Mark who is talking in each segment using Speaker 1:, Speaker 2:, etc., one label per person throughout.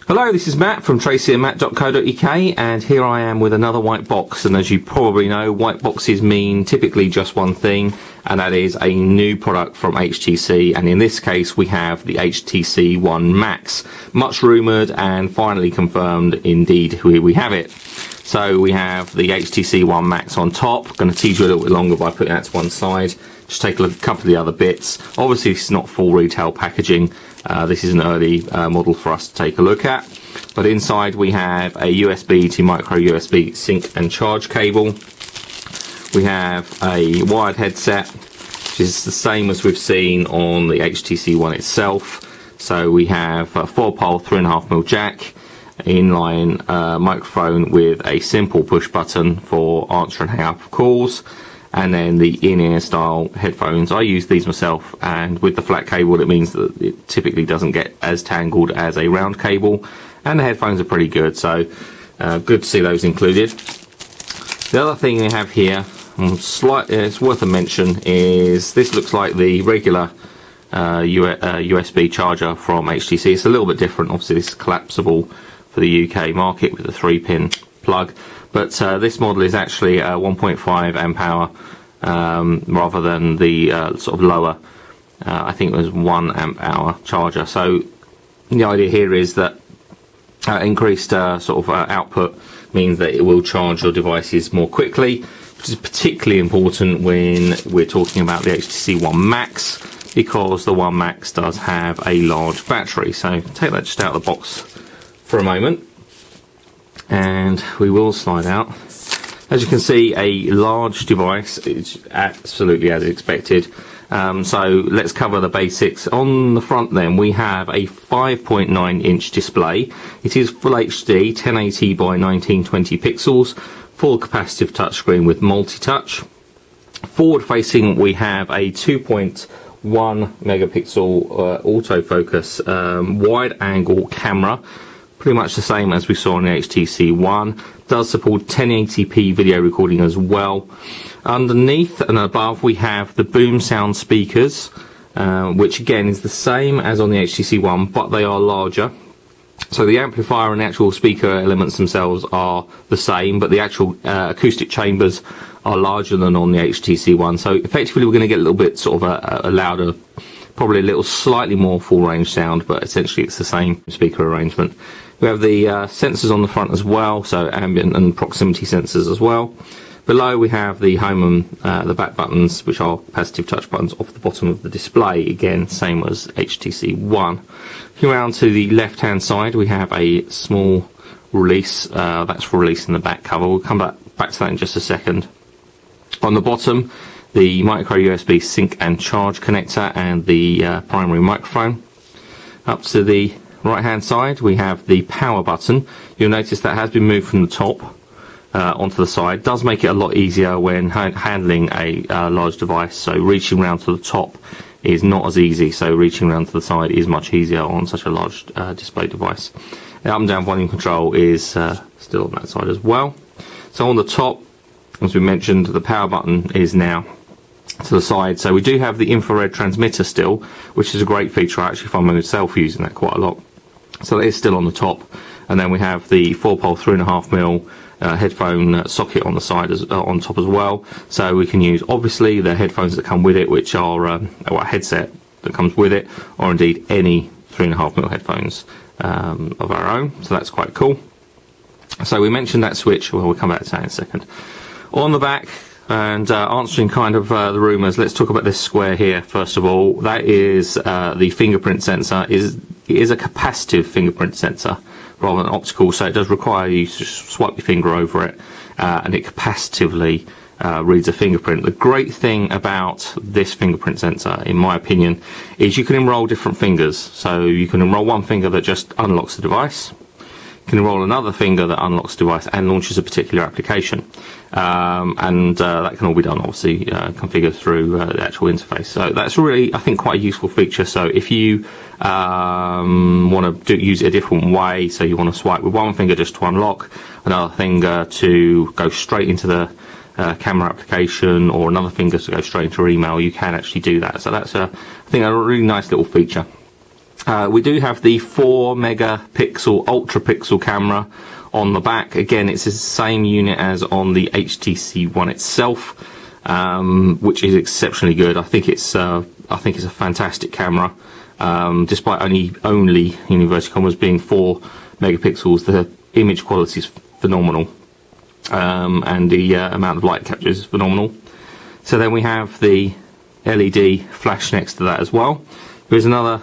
Speaker 1: Hello, this is Matt from tracyandmatt.co.uk, and here I am with another white box. And as you probably know, white boxes mean typically just one thing, and that is a new product from HTC. And in this case, we have the HTC One Max. Much rumoured and finally confirmed, indeed, here we have it. So we have the HTC One Max on top. Going to tease you a little bit longer by putting that to one side. Just take a look at a couple of the other bits. Obviously, it's not full retail packaging. This is an early model for us to take a look at. But inside we have a USB to micro USB sync and charge cable. We have a wired headset, which is the same as we've seen on the HTC One itself. So we have a 4-pole 3.5mm jack, inline microphone with a simple push button for answer and hang up calls, and then the in-ear style headphones. I use these myself, and with the flat cable it means that it typically doesn't get as tangled as a round cable, and the headphones are pretty good, so good to see those included. The other thing we have here, it's worth a mention, is this looks like the regular USB charger from HTC. It's a little bit different. Obviously this is collapsible for the UK market with a 3-pin plug, but this model is actually a 1.5 amp hour rather than the sort of lower, I think it was 1 amp hour charger. So the idea here is that increased output means that it will charge your devices more quickly, which is particularly important when we're talking about the HTC One Max, because the One Max does have a large battery. So take that just out of the box for a moment, and we will slide out. As you can see, a large device. It's absolutely as expected. So let's cover the basics. On the front then, we have a 5.9 inch display. It is full HD, 1080 by 1920 pixels, full capacitive touchscreen with multi-touch. Forward facing, we have a 2.1 megapixel autofocus wide angle camera, pretty much the same as we saw on the HTC One. Does support 1080p video recording as well. Underneath and above we have the boom sound speakers, which again is the same as on the HTC One, but they are larger. So the amplifier and the actual speaker elements themselves are the same, but the actual acoustic chambers are larger than on the HTC One. So effectively we're going to get a little bit sort of a louder, probably a little slightly more full range sound, but essentially it's the same speaker arrangement. We have the sensors on the front as well, so ambient and proximity sensors as well. Below we have the home and the back buttons, which are capacitive touch buttons off the bottom of the display, again same as HTC One. Looking around to the left hand side, we have a small release, that's for releasing the back cover. We'll come back to that in just a second. On the bottom, the micro USB sync and charge connector and the primary microphone. Up to the right hand side we have the power button. You'll notice that has been moved from the top onto the side. Does make it a lot easier when handling a large device, so reaching around to the top is not as easy, so reaching around to the side is much easier on such a large display device. The up and down volume control is still on that side as well. So on the top, as we mentioned, the power button is now to the side. So we do have the infrared transmitter still, which is a great feature. I actually find myself using that quite a lot. So that is still on the top. And then we have the 4-pole 3.5mm headphone socket on the side, on top as well. So we can use obviously the headphones that come with it, which are a headset that comes with it, or indeed any 3.5mm headphones of our own. So that's quite cool. So we mentioned that switch. Well, we'll come back to that in a second. On the back, and answering kind of the rumours, let's talk about this square here first of all. That is the fingerprint sensor. It is a capacitive fingerprint sensor rather than optical, so it does require you to swipe your finger over it, and it capacitively reads a fingerprint. The great thing about this fingerprint sensor, in my opinion, is you can enroll different fingers. So you can enroll one finger that just unlocks the device. You can enroll another finger that unlocks the device and launches a particular application. That can all be done, obviously, configured through the actual interface. So that's really, I think, quite a useful feature. So if you want to use it a different way, so you want to swipe with one finger just to unlock, another finger to go straight into the camera application, or another finger to go straight into your email, you can actually do that. So that's I think a really nice little feature. We do have the 4 megapixel ultra pixel camera on the back. Again, it's the same unit as on the HTC One itself, which is exceptionally good. I think it's a fantastic camera. Despite only in inverted commas being 4 megapixels, the image quality is phenomenal, and the amount of light capture is phenomenal. So then we have the LED flash next to that as well. There's another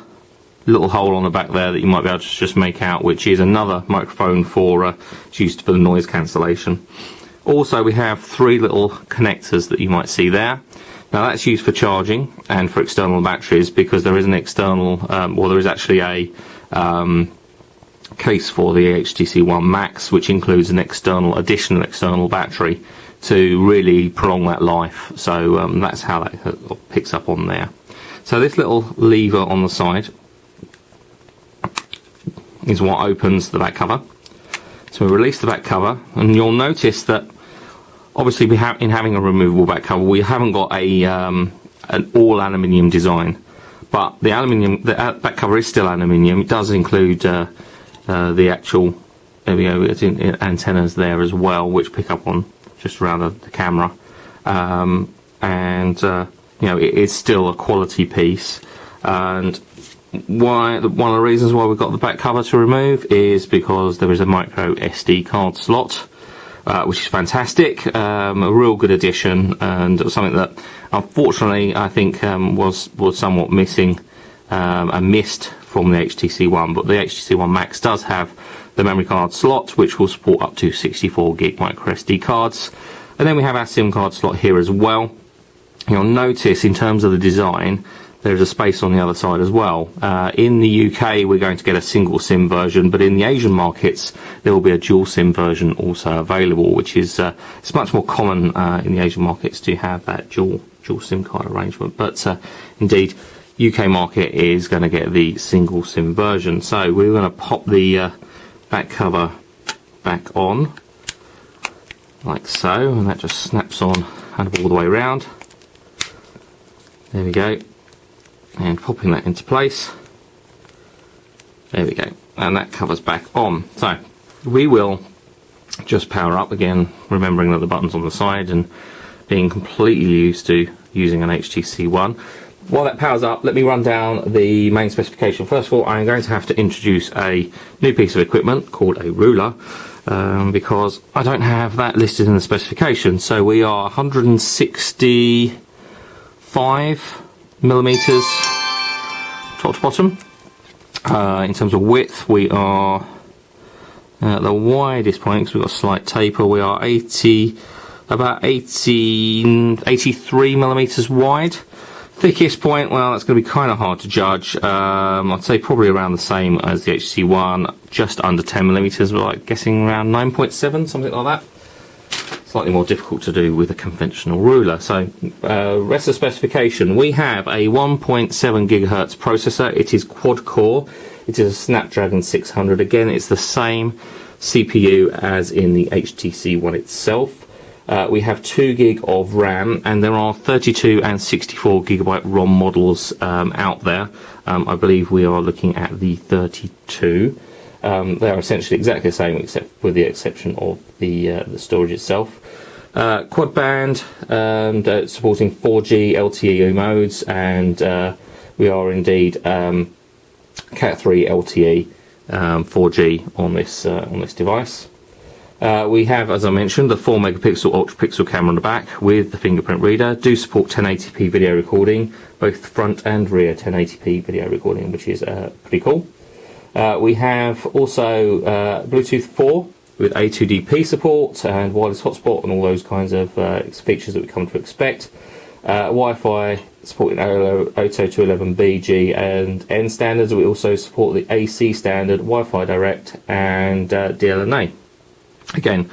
Speaker 1: little hole on the back there that you might be able to just make out, which is another microphone for it's used for the noise cancellation. Also, we have 3 little connectors that you might see there. Now that's used for charging and for external batteries, because there is an external, there is actually a case for the HTC One Max, which includes an additional external battery to really prolong that life. So that's how that picks up on there. So this little lever on the side is what opens the back cover. So we release the back cover, and you'll notice that obviously in having a removable back cover, we haven't got an all aluminium design, but the back cover is still aluminium. It does include the actual antennas there as well, which pick up on just around the camera, it is still a quality piece. And one of the reasons why we've got the back cover to remove is because there is a micro SD card slot, which is fantastic, a real good addition, and something that unfortunately I think was somewhat missing and missed from the HTC One. But the HTC One Max does have the memory card slot, which will support up to 64 gig micro SD cards, and then we have our SIM card slot here as well. You'll notice in terms of the design, there's a space on the other side as well. In the UK, we're going to get a single SIM version, but in the Asian markets, there will be a dual SIM version also available, which is it's much more common in the Asian markets to have that dual SIM card arrangement. But indeed, UK market is going to get the single SIM version. So we're going to pop the back cover back on, like so, and that just snaps on kind of all the way around. There we go. And popping that into place, there we go, and that covers back on. So we will just power up again, remembering that the button's on the side and being completely used to using an HTC One. While that powers up, let me run down the main specification. First of all, I'm going to have to introduce a new piece of equipment called a ruler, because I don't have that listed in the specification. So we are 165 millimeters top to bottom. In terms of width, we are at the widest point, because we've got a slight taper, we are 83 millimeters wide. Thickest point, well, that's going to be kind of hard to judge. I'd say probably around the same as the HTC One, just under 10 millimeters, but like guessing around 9.7, something like that. Slightly more difficult to do with a conventional ruler. So rest of the specification, we have a 1.7 gigahertz processor. It is quad core. It is a Snapdragon 600. Again, it's the same CPU as in the HTC One itself. We have 2 gig of RAM, and there are 32 and 64 gigabyte ROM models out there. I believe we are looking at the 32. They are essentially exactly the same, except with the exception of the storage itself. Quad band, supporting 4G LTE modes, and we are indeed Cat3 LTE 4G on this device. We have, as I mentioned, the 4 megapixel ultra pixel camera on the back with the fingerprint reader. Do support 1080p video recording, both front and rear 1080p video recording, which is pretty cool. We have also Bluetooth 4 with A2DP support and wireless hotspot and all those kinds of features that we come to expect. Wi-Fi supporting OTO 211B, G and N standards. We also support the AC standard, Wi-Fi Direct and DLNA. Again,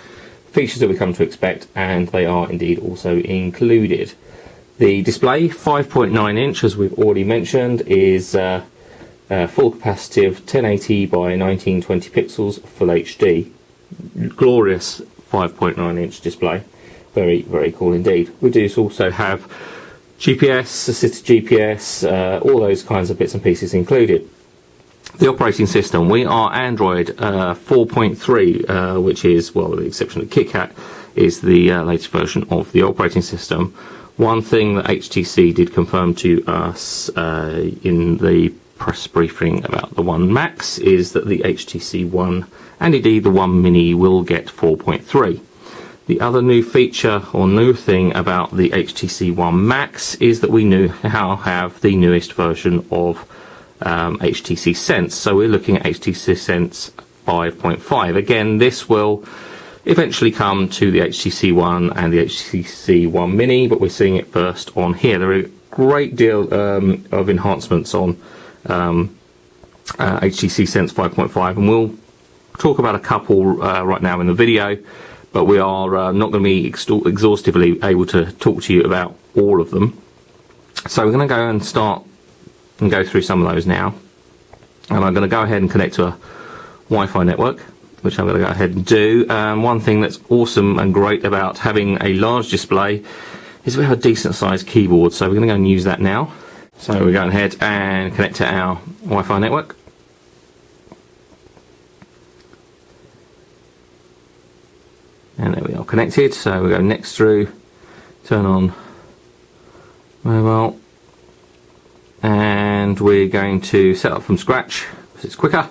Speaker 1: features that we come to expect, and they are indeed also included. The display, 5.9 inch, as we've already mentioned, is full capacitive 1080 by 1920 pixels, full HD. Glorious 5.9 inch display. Very, very cool indeed. We do also have GPS, assisted GPS, all those kinds of bits and pieces included. The operating system, we are Android 4.3, which is, well, with the exception of KitKat, is the latest version of the operating system. One thing that HTC did confirm to us in the press briefing about the One Max is that the HTC One and indeed the One Mini will get 4.3. The other new feature or new thing about the HTC One Max is that we now have the newest version of HTC Sense. So we're looking at HTC Sense 5.5. Again, this will eventually come to the HTC One and the HTC One Mini, but we're seeing it first on here. There are a great deal of enhancements on HTC Sense 5.5, and we'll talk about a couple right now in the video, but we are not going to be exhaustively able to talk to you about all of them. So we're going to go and start and go through some of those now, and I'm going to go ahead and connect to a Wi-Fi network, which I'm going to go ahead and do. One thing that's awesome and great about having a large display is we have a decent sized keyboard, so we're going to go and use that now. So we're going ahead and connect to our Wi-Fi network. And there we are, connected. So we go next through, turn on mobile, and we're going to set up from scratch because it's quicker,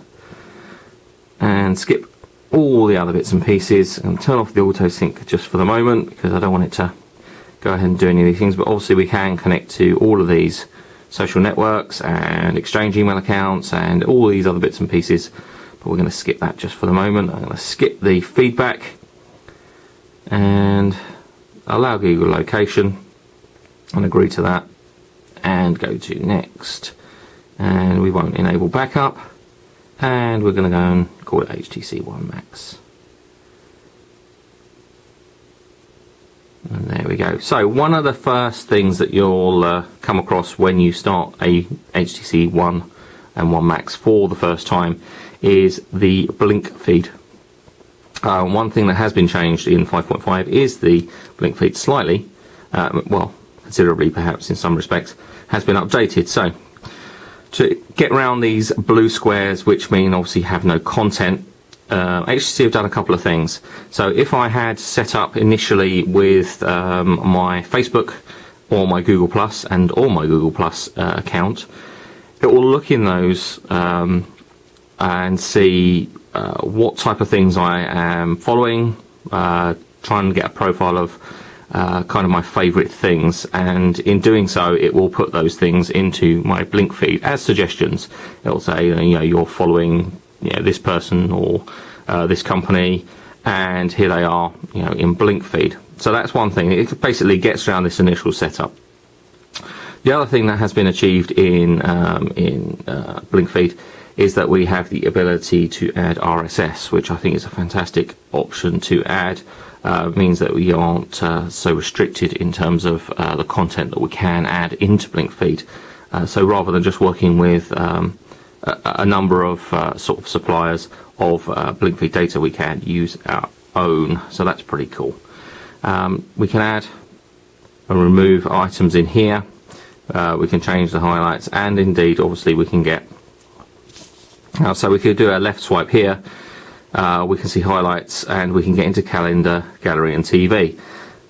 Speaker 1: and skip all the other bits and pieces and turn off the auto sync just for the moment because I don't want it to go ahead and do any of these things. But obviously we can connect to all of these social networks and exchange email accounts and all these other bits and pieces, but we're going to skip that just for the moment. I'm going to skip the feedback and allow Google location and agree to that and go to next, and we won't enable backup, and we're going to go and call it HTC One Max. And there we go. So one of the first things that you'll come across when you start a HTC One and One Max for the first time is the Blinkfeed. One thing that has been changed in 5.5 is the Blinkfeed slightly, well, considerably perhaps in some respects, has been updated. So to get around these blue squares, which mean obviously have no content, HTC have done a couple of things. So if I had set up initially with my Facebook or my Google Plus or my Google Plus account, it will look in those and see what type of things I am following, try and get a profile of kind of my favorite things, and in doing so it will put those things into my Blinkfeed as suggestions. It will say, you know, you're following, you know, this person or this company, and here they are, you know, in Blinkfeed. So that's one thing. It basically gets around this initial setup. The other thing that has been achieved in Blinkfeed is that we have the ability to add RSS, which I think is a fantastic option to add. Means that we aren't so restricted in terms of the content that we can add into Blinkfeed. So rather than just working with a number of sort of suppliers of Blinkfeed data, we can use our own. So that's pretty cool. We can add and remove items in here. We can change the highlights, and indeed, obviously, we can get. So we could do a left swipe here. We can see highlights, and we can get into calendar, gallery, and TV.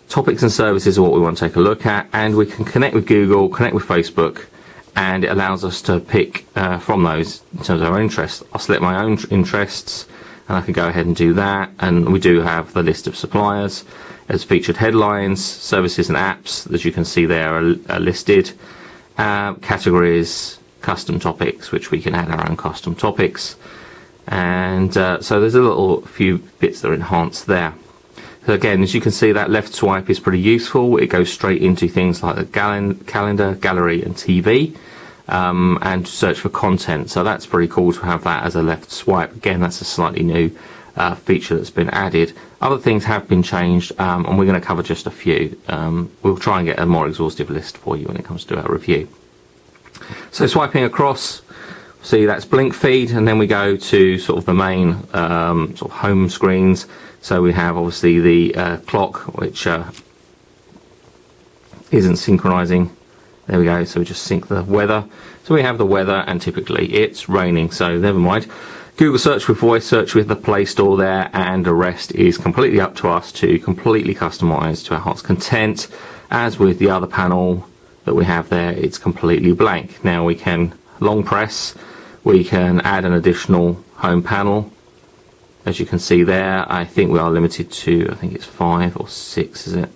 Speaker 1: Topics and services are what we want to take a look at, and we can connect with Google, connect with Facebook, and it allows us to pick from those in terms of our interests. I'll select my own interests, and I can go ahead and do that. And we do have the list of suppliers as featured headlines, services and apps, as you can see there, are listed. Categories, custom topics, which we can add our own custom topics. And so there's a few bits that are enhanced there. So again, as you can see, that left swipe is pretty useful. It goes straight into things like the calendar, gallery, and TV, and search for content. So that's pretty cool to have that as a left swipe. Again, that's a slightly new feature that's been added. Other things have been changed, and we're going to cover just a few. We'll try and get a more exhaustive list for you when it comes to our review. So swiping across, see that's Blinkfeed, and then we go to sort of the main sort of home screens. So we have obviously the clock, which isn't synchronizing There we go. So we just sync the weather. So we have the weather, and typically it's raining, so never mind. Google search with voice, search with the Play Store there, and the rest is completely up to us to completely customize to our heart's content. As with the other panel that we have there, it's completely blank. Now we can long press, we can add an additional home panel. As you can see there, I think we are limited to, I think it's 5 or 6, is it?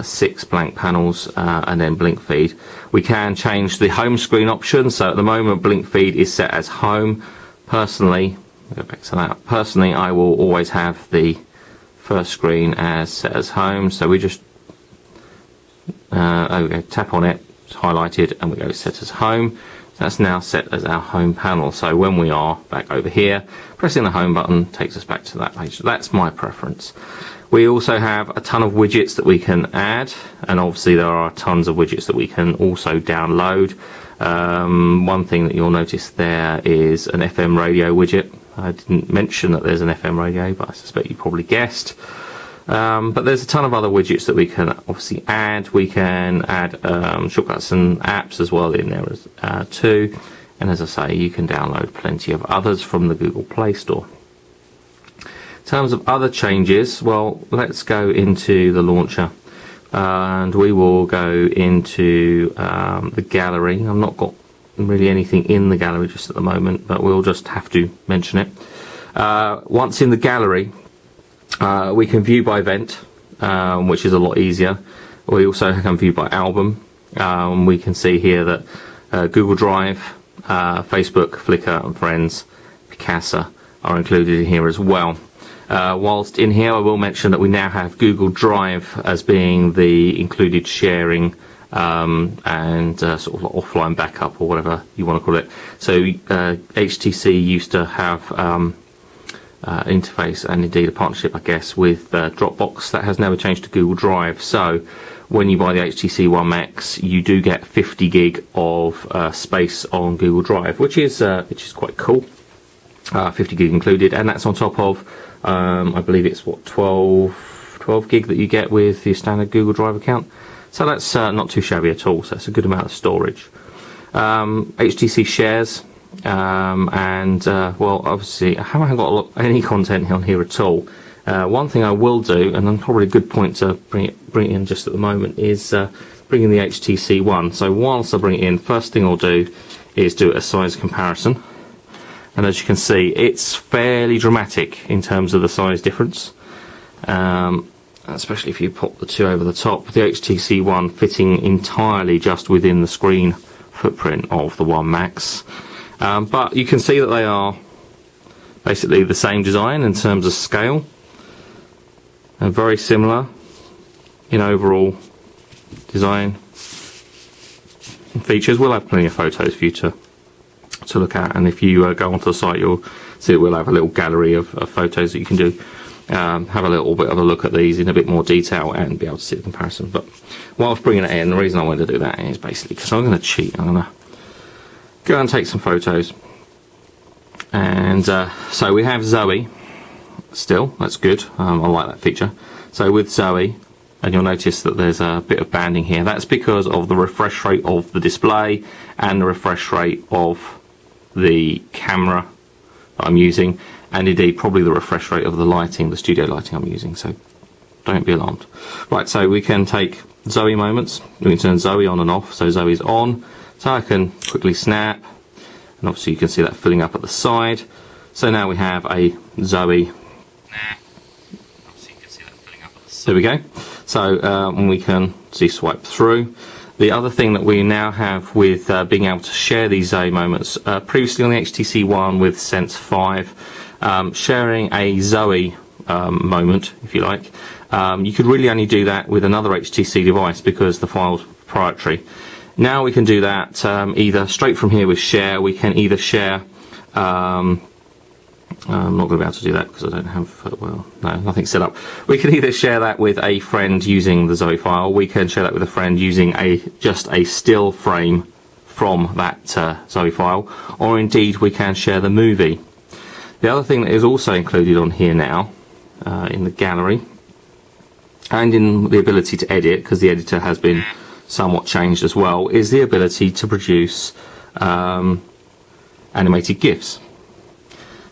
Speaker 1: 6 blank panels, and then Blinkfeed. We can change the home screen option. So at the moment, Blinkfeed is set as home. Personally, go back to that. Personally, I will always have the first screen as set as home. So we just there we go, tap on it, it's highlighted, and we go set as home. So that's now set as our home panel. So when we are back over here, pressing the home button takes us back to that page. So that's my preference. We also have a ton of widgets that we can add, and obviously there are tons of widgets that we can also download. One thing that you'll notice there is an FM radio widget. I didn't mention that there's an FM radio, but I suspect you probably guessed. But there's a ton of other widgets that we can obviously add. We can add shortcuts and apps as well in there too. And as I say, you can download plenty of others from the Google Play Store. In terms of other changes, well, let's go into the launcher, and we will go into the gallery. I've not got really anything in the gallery just at the moment, but we'll just have to mention it. Once in the gallery, we can view by event, which is a lot easier. We also can view by album. We can see here that Google Drive, Facebook, Flickr and Friends, Picasa are included in here as well. Whilst in here, I will mention that we now have Google Drive as being the included sharing and sort of offline backup, or whatever you want to call it. So HTC used to have interface, and indeed a partnership, I guess, with Dropbox. That has never changed to Google Drive. So when you buy the HTC One Max, you do get 50 gig of space on Google Drive, which is quite cool. 50 gig included, and that's on top of I believe it's what 12 gig that you get with your standard Google Drive account. So that's not too shabby at all. So it's a good amount of storage. HTC shares, and well, obviously I haven't got any content on here at all. One thing I will do, and probably a good point to bring it in just at the moment, is bring in the HTC One. So whilst I bring it in, first thing I'll do is do a size comparison. And as you can see, it's fairly dramatic in terms of the size difference, especially if you pop the two over the top. The HTC One fitting entirely just within the screen footprint of the One Max. But you can see that they are basically the same design in terms of scale, and very similar in overall design and features. We'll have plenty of photos for you to look at, and if you go onto the site, you'll see that we'll have a little gallery of photos that you can do. Have a little bit of a look at these in a bit more detail and be able to see the comparison. But whilst bringing it in, the reason I wanted to do that is basically because I'm going to cheat. I'm going to go and take some photos, and so we have Zoe still. That's good. I like that feature. So with Zoe, and you'll notice that there's a bit of banding here. That's because of the refresh rate of the display and the refresh rate of the camera that I'm using, and indeed probably the refresh rate of the lighting, the studio lighting I'm using, so don't be alarmed. Right, so we can take Zoe moments. We can turn Zoe on and off. So Zoe's on, so I can quickly snap, and obviously you can see that filling up at the side. So now we have a Zoe. There we go. So we can see swipe through. The other thing that we now have with being able to share these Zoe moments, previously on the HTC One with Sense 5, sharing a Zoe moment, if you like, you could really only do that with another HTC device because the file's proprietary. Now we can do that either straight from here with share. We can either share, I'm not going to be able to do that because I don't have, well, no, nothing set up. We can either share that with a friend using the Zoe file. We can share that with a friend using just a still frame from that Zoe file, or indeed we can share the movie. The other thing that is also included on here now, in the gallery, and in the ability to edit, because the editor has been somewhat changed as well is the ability to produce animated GIFs.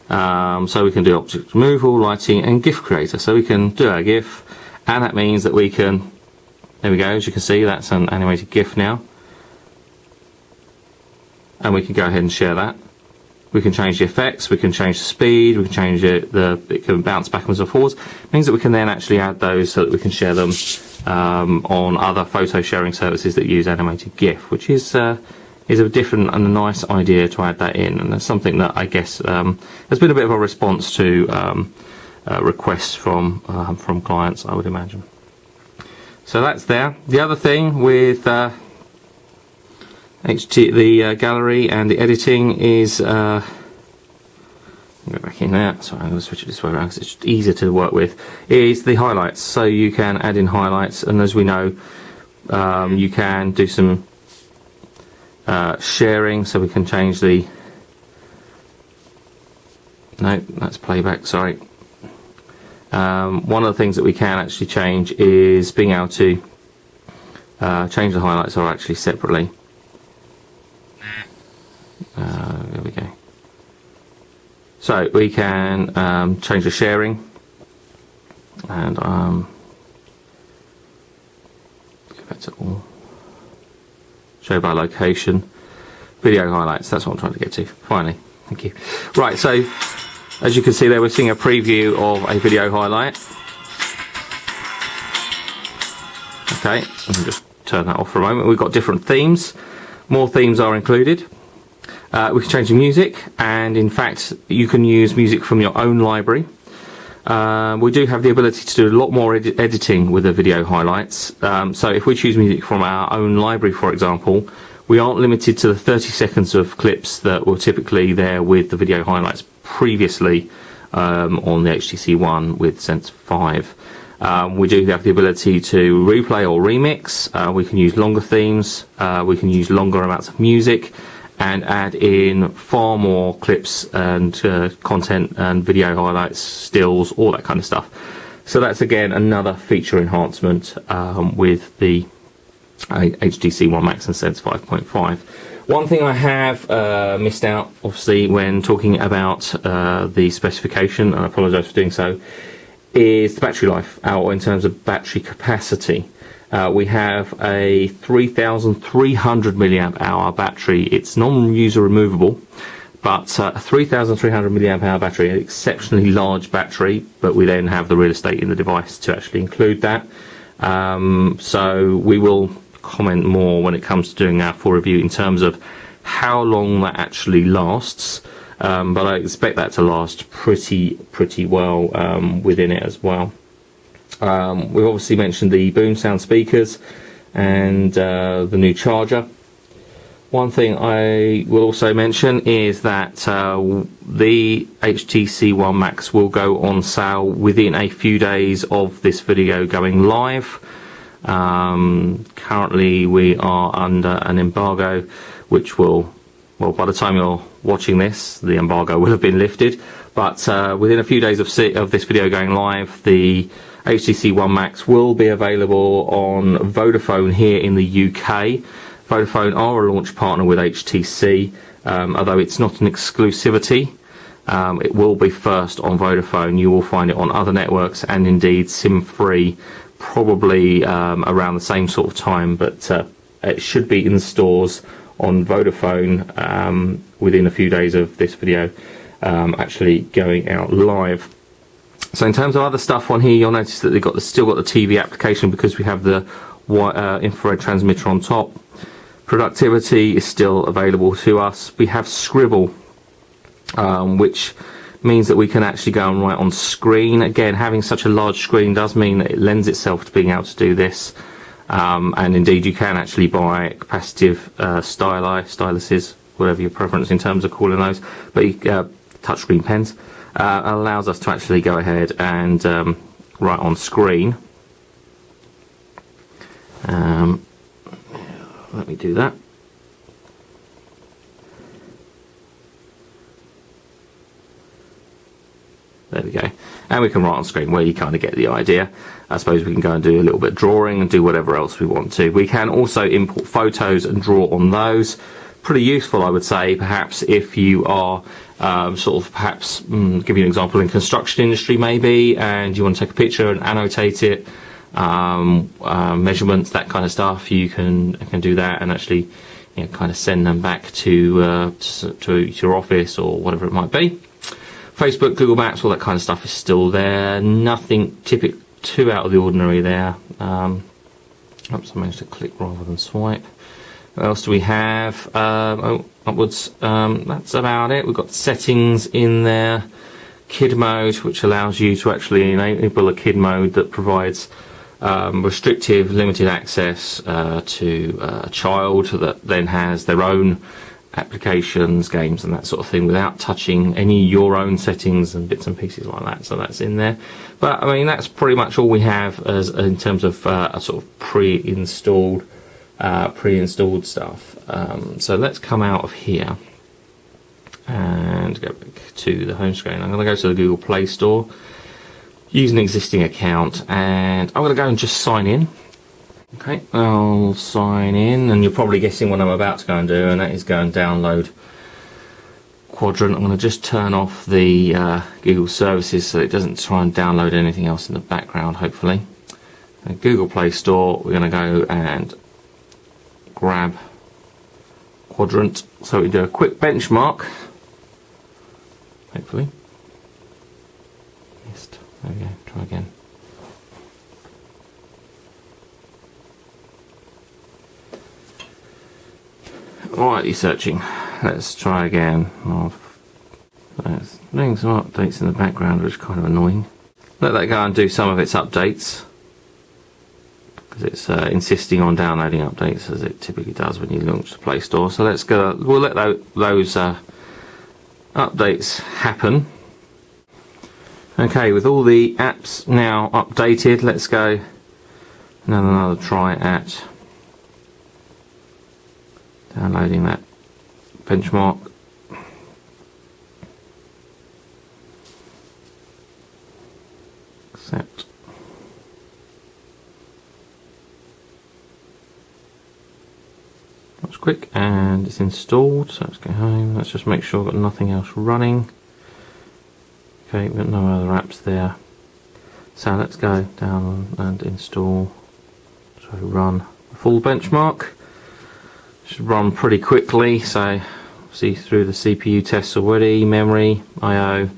Speaker 1: So we can do object removal, lighting, and GIF creator. So we can do our GIF, and that means that we can, there we go, as you can see, that's an animated GIF now. And we can go ahead and share that. We can change the effects, we can change the speed, we can change it can bounce backwards and forwards. It means that we can then actually add those so that we can share them on other photo sharing services that use animated GIF, which is a different and a nice idea to add that in, and that's something that I guess has been a bit of a response to requests from clients, I would imagine. So that's there. The other thing with the gallery and the editing is go back in there. Sorry, I'm going to switch it this way around because it's just easier to work with. Is the highlights. So you can add in highlights, and as we know, you can do some sharing. So we can change the. No, that's playback. Sorry. One of the things that we can actually change is being able to change the highlights are actually separately. There we go. So we can change the sharing, and go back to all. Show by location, video highlights. That's what I'm trying to get to. Finally, thank you. Right, so as you can see there, we're seeing a preview of a video highlight. Okay, let me just turn that off for a moment. We've got different themes. More themes are included. We can change the music, and in fact you can use music from your own library. We do have the ability to do a lot more editing with the video highlights. So if we choose music from our own library, for example, we aren't limited to the 30 seconds of clips that were typically there with the video highlights previously on the HTC One with Sense 5. We do have the ability to replay or remix. We can use longer themes. We can use longer amounts of music, and add in far more clips and content and video highlights, stills, all that kind of stuff. So that's again another feature enhancement with the HTC One Max and Sense 5.5. One thing I have missed out, obviously, when talking about the specification, and I apologise for doing so, is the battery life, or in terms of battery capacity. We have a 3,300 milliamp hour battery. It's non-user removable, but a 3,300 milliamp hour battery, an exceptionally large battery, but we then have the real estate in the device to actually include that. So we will comment more when it comes to doing our full review in terms of how long that actually lasts, but I expect that to last pretty well within it as well. We've obviously mentioned the boom sound speakers and the new charger. One thing I will also mention is that the HTC One Max will go on sale within a few days of this video going live. Currently we are under an embargo which will, well, by the time you're watching this, the embargo will have been lifted, but within a few days of this video going live, the HTC One Max will be available on Vodafone here in the UK. Vodafone are a launch partner with HTC, although it's not an exclusivity. It will be first on Vodafone. You will find it on other networks, and indeed SIM-free, probably around the same sort of time, but it should be in stores on Vodafone within a few days of this video actually going out live. So in terms of other stuff on here, you'll notice that they've still got the TV application because we have the infrared transmitter on top. Productivity is still available to us. We have Scribble, which means that we can actually go and write on screen. Again, having such a large screen does mean that it lends itself to being able to do this. And indeed, you can actually buy capacitive styluses, whatever your preference in terms of calling those, but touchscreen pens. Allows us to actually go ahead and write on screen. Let me do that. There we go. and we can write on screen, where you kind of get the idea. I suppose we can go and do a little bit of drawing and do whatever else we want to. We can also import photos and draw on those. Pretty useful, I would say, perhaps if you are give you an example, in construction industry maybe, and you want to take a picture and annotate it, measurements, that kind of stuff. You can do that and actually, you know, kind of send them back to your office or whatever it might be. Facebook, Google Maps, all that kind of stuff is still there. Nothing too out of the ordinary there. Oops, I managed to click rather than swipe. What else do we have? Upwards. That's about it. We've got settings in there. Kid mode, which allows you to actually enable a kid mode that provides restrictive, limited access to a child that then has their own applications, games and that sort of thing without touching any your own settings and bits and pieces like that. So that's in there. But I mean, that's pretty much all we have as in terms of a sort of pre-installed stuff. So let's come out of here and go back to the home screen. I'm going to go to the Google Play Store, use an existing account, and I'm going to go and just sign in. Okay, I'll sign in, and you're probably guessing what I'm about to go and do, and that is go and download Quadrant. I'm going to just turn off the Google services so it doesn't try and download anything else in the background, hopefully. Google Play Store, we're going to go and grab Quadrant, so we do a quick benchmark, hopefully. Missed. There we go, try again. Alrighty, searching. Let's try again. There's doing some updates in the background, which is kind of annoying. Let that go and do some of its updates, because it's insisting on downloading updates, as it typically does when you launch the Play Store. So let's go. We'll let those updates happen. Okay, with all the apps now updated, let's go and have another try at downloading that benchmark. Accept. That's quick, and it's installed, so let's go home. Let's just make sure I've got nothing else running. Okay, we've got no other apps there. So let's go down and install, so run the full benchmark. Should run pretty quickly, so see through the CPU tests already, memory, I/O,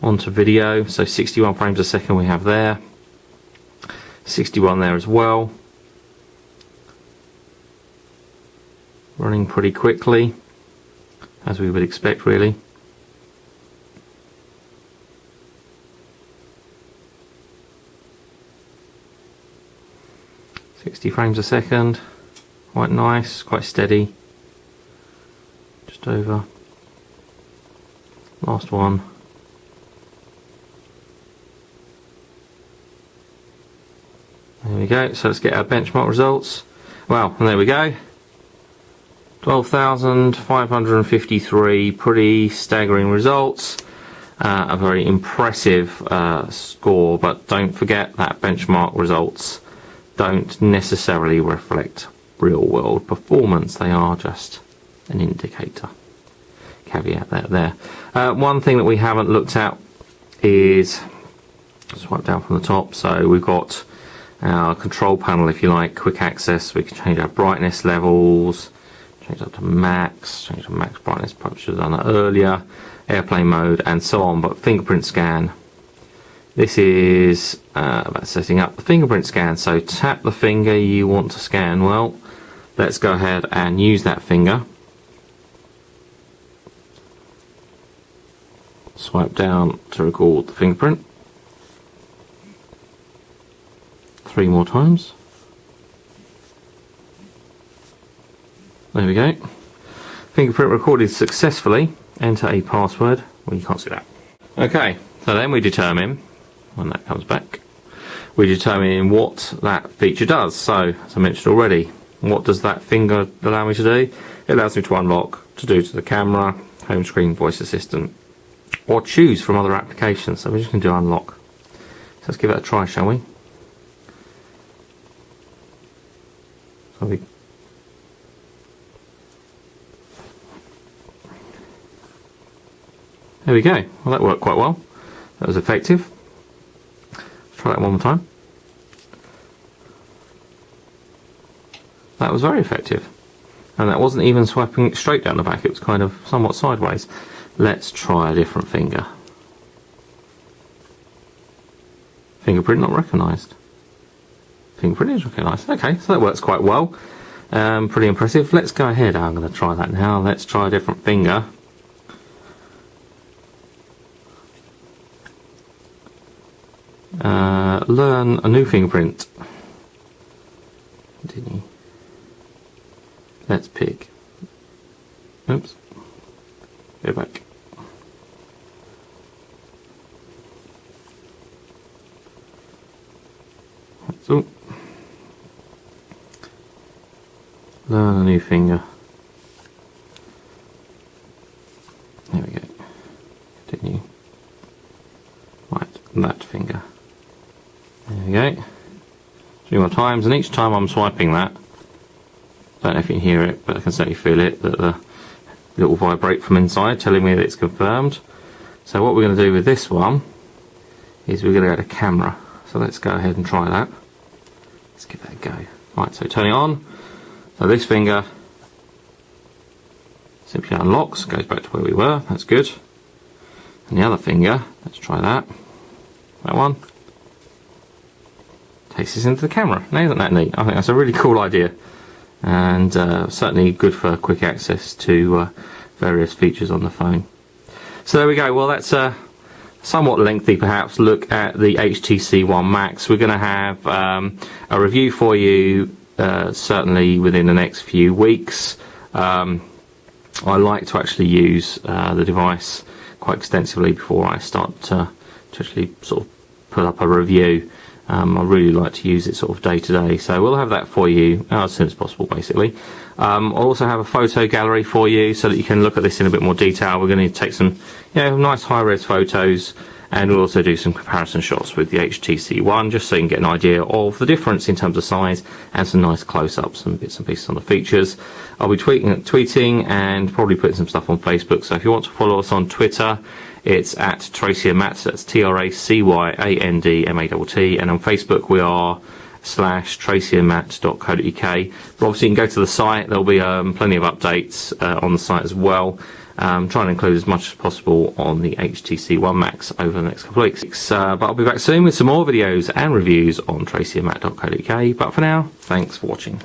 Speaker 1: onto video. So 61 frames a second we have there, 61 there as well. Running pretty quickly, as we would expect, really. Frames a second, quite nice, quite steady. Just over. Last one. There we go. So let's get our benchmark results. Well, and there we go. 12,553, pretty staggering results. A very impressive score, but don't forget that benchmark results don't necessarily reflect real world performance. They are just an indicator. Caveat that there. One thing that we haven't looked at is, swipe down from the top, so we've got our control panel, if you like, quick access. We can change our brightness levels, change up to max, change to max brightness, perhaps should have done that earlier, airplane mode and so on. But fingerprint scan, this is about setting up the fingerprint scan. So tap the finger you want to scan. Well, let's go ahead and use that finger. Swipe down to record the fingerprint. 3 more times. There we go. Fingerprint recorded successfully. Enter a password. Well, you can't see that. Okay, so then we determine, when that comes back, we determine what that feature does. So, as I mentioned already, what does that finger allow me to do? It allows me to unlock, to do to the camera, home screen, voice assistant, or choose from other applications. So we're just going to do unlock So let's give it a try, shall we? There we go. Well, that worked quite well. That was effective. Let's try that one more time. That was very effective. And that wasn't even swiping straight down the back, it was kind of somewhat sideways. Let's try a different finger. Fingerprint not recognised. Fingerprint is recognised. Okay, so that works quite well. Pretty impressive. Let's go ahead. I'm going to try that now. Let's try a different finger. Learn a new fingerprint. Continue. Let's pick. Oops. Go back. So, learn a new finger. There we go. Continue. Right, that finger. There we go. 3 more times, and each time I'm swiping that, don't know if you can hear it, but I can certainly feel it, that the little vibrate from inside telling me that it's confirmed. So what we're going to do with this one is we're going to go to camera. So let's go ahead and try that. Let's give that a go. Right, so turn it on. So this finger simply unlocks, goes back to where we were, that's good. And the other finger, let's try that. That one. Takes us into the camera. Now, isn't that neat? I think that's a really cool idea. And certainly good for quick access to various features on the phone. So there we go. Well, that's a somewhat lengthy perhaps look at the HTC One Max. We're going to have a review for you certainly within the next few weeks. I like to actually use the device quite extensively before I start to actually sort of put up a review. I really like to use it sort of day to day, so we'll have that for you as soon as possible basically. I'll also have a photo gallery for you so that you can look at this in a bit more detail. We're going to take some nice high-res photos, and we'll also do some comparison shots with the HTC One, just so you can get an idea of the difference in terms of size, and some nice close-ups and bits and pieces on the features. I'll be tweeting and probably putting some stuff on Facebook, so if you want to follow us on Twitter, it's at Tracy and Matt, that's TracyandMatt, and on Facebook we are /tracyandmatt.co.uk. But obviously you can go to the site, there'll be plenty of updates on the site as well. Try and include as much as possible on the HTC One Max over the next couple of weeks. But I'll be back soon with some more videos and reviews on tracyandmatt.co.uk. But for now, thanks for watching.